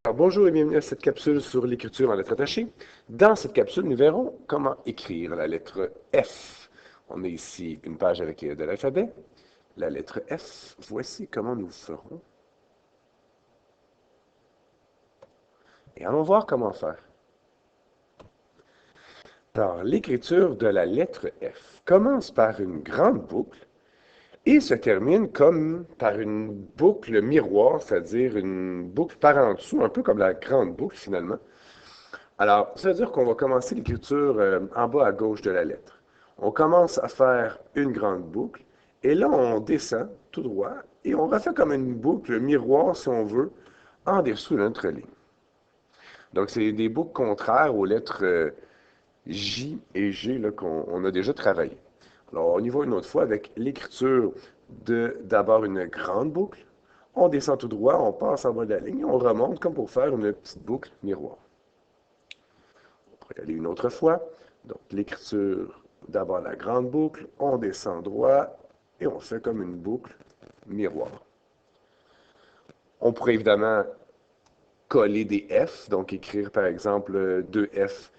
Alors, bonjour et bienvenue à cette capsule sur l'écriture en lettres attachées. Dans cette capsule, nous verrons comment écrire la lettre F. On a ici une page avec de l'alphabet. La lettre F, voici comment nous ferons. Et allons voir comment faire. Alors, l'écriture de la lettre F commence par une grande boucle et se termine comme par une boucle miroir, c'est-à-dire une boucle par en dessous, un peu comme la grande boucle finalement. Alors, ça veut dire qu'on va commencer l'écriture en bas à gauche de la lettre. On commence à faire une grande boucle, et là, on descend tout droit, et on refait comme une boucle miroir, si on veut, en dessous de notre ligne. Donc, c'est des boucles contraires aux lettres J et G qu'on a déjà travaillé. Alors, on y va une autre fois avec l'écriture de d'abord une grande boucle. On descend tout droit, on passe en bas de la ligne, on remonte comme pour faire une petite boucle miroir. On va y aller une autre fois. Donc, l'écriture, d'abord la grande boucle, on descend droit et on fait comme une boucle miroir. On pourrait évidemment coller des F, donc écrire par exemple deux F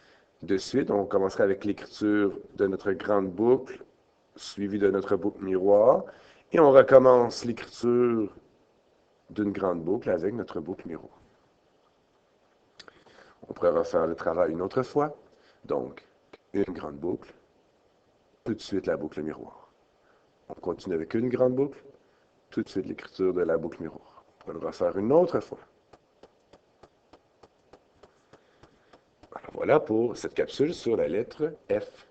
de suite. On commencerait avec l'écriture de notre grande boucle, suivie de notre boucle miroir, et on recommence l'écriture d'une grande boucle avec notre boucle miroir. On pourrait refaire le travail une autre fois. Donc, une grande boucle, tout de suite la boucle miroir. On continue avec une grande boucle, tout de suite l'écriture de la boucle miroir. On pourrait le refaire une autre fois. Alors voilà pour cette capsule sur la lettre F.